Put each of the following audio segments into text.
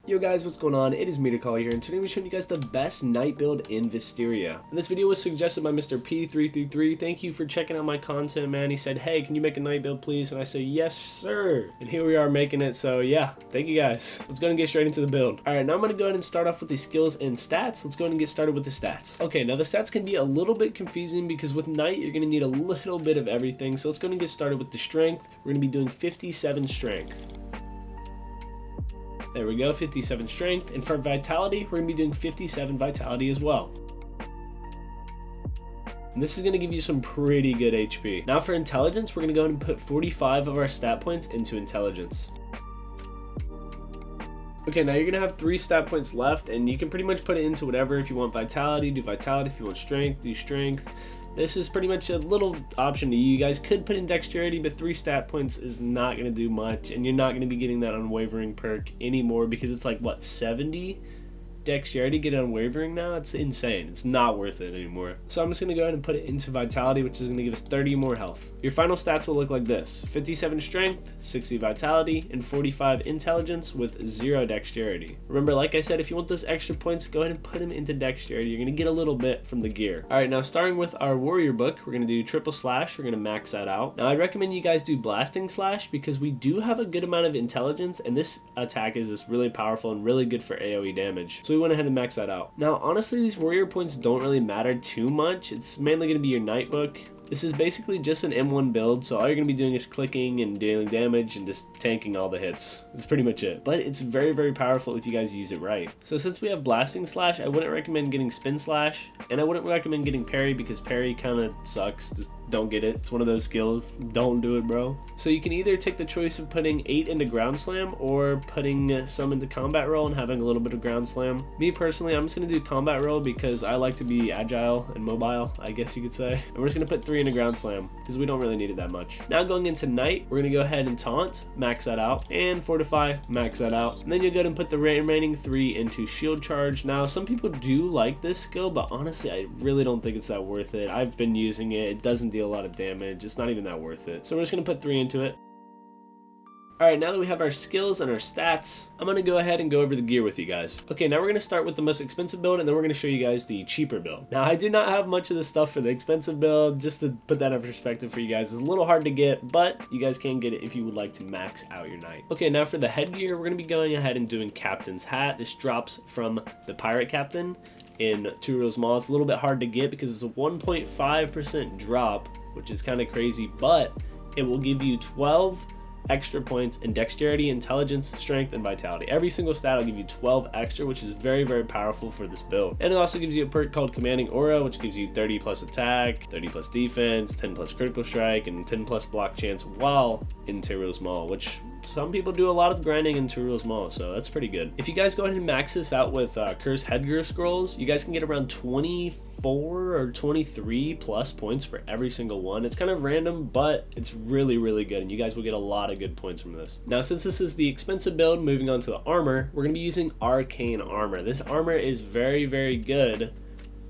Yo guys, what's going on? It is me to call here, and today we're showing you guys the best knight build in Vesteria. And this video was suggested by Mr. P333. Thank you for checking out my content, man. He said, hey, can you make a knight build, please? And I said, yes, sir. And here we are making it, so yeah, thank you guys. Let's go ahead and get straight into the build. Alright, now I'm going to go ahead and start off with the skills and stats. Let's go ahead and get started with the stats. Okay, now the stats can be a little bit confusing because with knight, you're going to need a little bit of everything. So let's go ahead and get started with the strength. We're going to be doing 57 strength. There we go, 57 strength. And for vitality, we're going to be doing 57 vitality as well. And this is going to give you some pretty good HP. Now for intelligence, we're going to go ahead and put 45 of our stat points into intelligence. Okay, now you're going to have 3 stat points left, and you can pretty much put it into whatever. If you want vitality, do vitality. If you want strength, do strength. This is pretty much a little option to you. You guys could put in dexterity, but 3 stat points is not going to do much, and you're not going to be getting that unwavering perk anymore because it's like, what, 70 dexterity get unwavering now? It's insane. It's not worth it anymore. So I'm just going to go ahead and put it into vitality, which is going to give us 30 more health. Your final stats will look like this: 57 strength, 60 vitality, and 45 intelligence with 0 dexterity. Remember, like I said, if you want those extra points, go ahead and put them into dexterity. You're going to get a little bit from the gear. Alright, now starting with our warrior book, we're going to do triple slash. We're going to max that out. Now I recommend you guys do blasting slash because we do have a good amount of intelligence, and this attack is just really powerful and really good for AoE damage. So we went ahead and maxed that out. Now honestly, these warrior points don't really matter too much. It's mainly going to be your knight book. This is basically just an M1 build, so all you're going to be doing is clicking and dealing damage and just tanking all the hits. That's pretty much it. But it's very, very powerful if you guys use it right. So since we have blasting slash, I wouldn't recommend getting spin slash, and I wouldn't recommend getting parry because parry kind of sucks. Just don't get it. It's one of those skills. Don't do it, bro. So you can either take the choice of putting 8 into ground slam or putting some into combat roll and having a little bit of ground slam. Me personally, I'm just going to do combat roll because I like to be agile and mobile, I guess you could say. And we're just going to put 3 into ground slam because we don't really need it that much. Now going into knight, we're going to go ahead and taunt, max that out, and fortify, max that out. And then you'll go ahead and put the remaining 3 into shield charge. Now some people do like this skill, but honestly I really don't think it's that worth it. I've been using it. It doesn't deal a lot of damage. It's not even that worth it. So we're just going to put 3 into it. Alright, now that we have our skills and our stats, I'm going to go ahead and go over the gear with you guys. Okay, now we're going to start with the most expensive build, and then we're going to show you guys the cheaper build. Now, I did not have much of the stuff for the expensive build, just to put that in perspective for you guys. It's a little hard to get, but you guys can get it if you would like to max out your knight. Okay, now for the headgear, we're going to be going ahead and doing Captain's Hat. This drops from the Pirate Captain in 2 Real Small. It's a little bit hard to get because it's a 1.5% drop, which is kind of crazy, but it will give you 12 extra points in dexterity, intelligence, strength, and vitality. Every single stat will give you 12 extra, which is very, very powerful for this build. And it also gives you a perk called Commanding Aura, which gives you 30 plus attack, 30 plus defense, 10 plus critical strike, and 10 plus block chance while in Real Small, which some people do a lot of grinding in Real Small, so that's pretty good. If you guys go ahead and max this out with Cursed Headgear Scrolls, you guys can get around 24 or 23 plus points for every single one. It's kind of random, but it's really, really good, and you guys will get a lot of good points from this. Now, since this is the expensive build, moving on to the armor, we're going to be using Arcane Armor. This armor is very, very good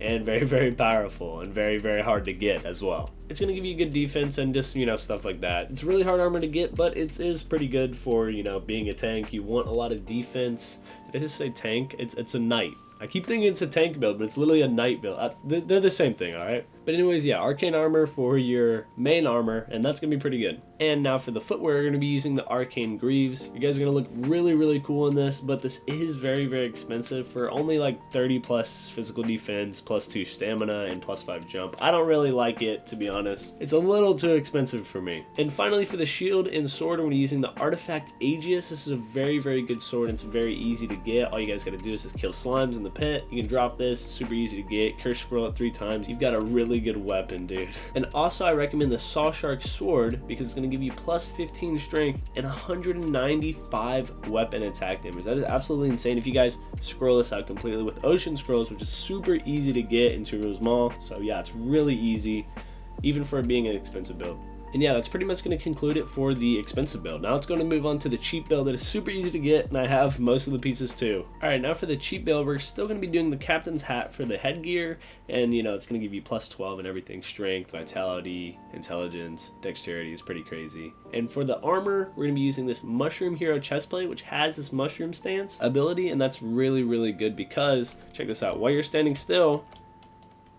and very, very powerful and very, very hard to get as well. It's going to give you good defense and just, you know, stuff like that. It's really hard armor to get, but it is pretty good for, you know, being a tank. You want a lot of defense. Did I just say tank? It's a knight. I keep thinking it's a tank build, but it's literally a knight build. They're the same thing, alright? But anyways, yeah, Arcane Armor for your main armor, and that's going to be pretty good. And now for the footwear, we're going to be using the Arcane Greaves. You guys are going to look really, really cool in this, but this is very, very expensive for only like 30 plus physical defense, plus 2 stamina, and plus 5 jump. I don't really like it, to be honest. It's a little too expensive for me. And finally, for the shield and sword, we're going to be using the Artifact Aegis. This is a very, very good sword, and it's very easy to get. All you guys got to do is just kill slimes in the pit. You can drop this. It's super easy to get. Curse Scroll it 3 times. You've got a really good weapon, dude. And also, I recommend the Saw Shark Sword because it's going to give you plus 15 strength and 195 weapon attack damage. That is absolutely insane if you guys scroll this out completely with Ocean Scrolls, which is super easy to get into Real Small. So yeah, it's really easy, even for being an expensive build. And yeah, that's pretty much going to conclude it for the expensive build. Now it's going to move on to the cheap build that is super easy to get, and I have most of the pieces too. Alright, now for the cheap build, we're still going to be doing the captain's hat for the headgear, and you know, it's going to give you plus 12 and everything. Strength, vitality, intelligence, dexterity. Is pretty crazy. And for the armor, we're going to be using this Mushroom Hero chestplate, which has this mushroom stance ability, and that's really, really good because, check this out, while you're standing still,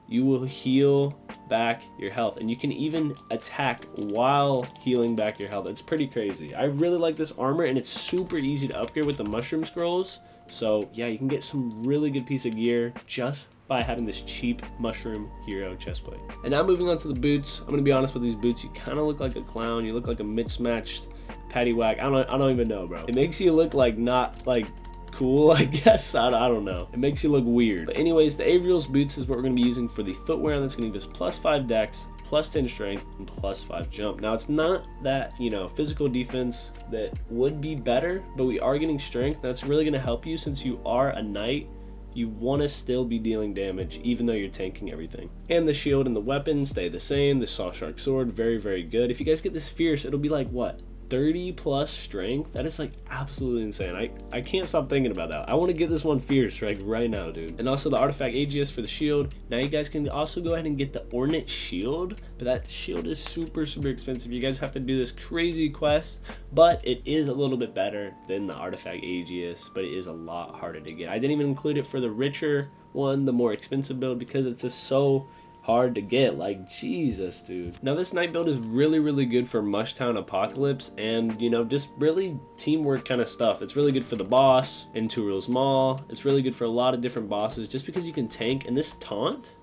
you will heal back your health, and you can even attack while healing back your health. It's pretty crazy. I really like this armor, and it's super easy to upgrade with the mushroom scrolls. So yeah, you can get some really good piece of gear just by having this cheap Mushroom Hero chestplate. And now moving on to the boots. I'm gonna be honest with these boots. You kind of look like a clown. You look like a mismatched paddywhack. I don't even know, bro. It makes you look like not like cool, I guess. I don't know. It makes you look weird. But anyways, the Avriel's boots is what we're going to be using for the footwear, and that's going to give us plus 5 dex, plus 10 strength, and plus 5 jump. Now, it's not that, you know, physical defense that would be better, but we are getting strength. That's really going to help you since you are a knight. You want to still be dealing damage even though you're tanking everything. And the shield and the weapons stay the same. The Saw Shark Sword, very, very good. If you guys get this fierce, it'll be like, what? 30 plus strength? That is like absolutely insane. I can't stop thinking about that. I want to get this one fierce right now, dude. And also the artifact Aegis for the shield. Now you guys can also go ahead and get the ornate shield, but that shield is super expensive. You guys have to do this crazy quest, but it is a little bit better than the artifact Aegis, but it is a lot harder to get. I didn't even include it for the richer one, the more expensive build, because it's just so hard to get. Like, Jesus, dude. Now this knight build is really good for Mushtown Apocalypse and, you know, just really teamwork kind of stuff. It's really good for the boss in Two Rules Mall. It's really good for a lot of different bosses just because you can tank, and this taunt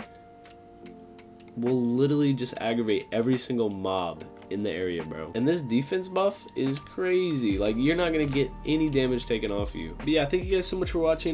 will literally just aggravate every single mob in the area, bro. And this defense buff is crazy. Like, you're not gonna get any damage taken off you. But yeah, thank you guys so much for watching.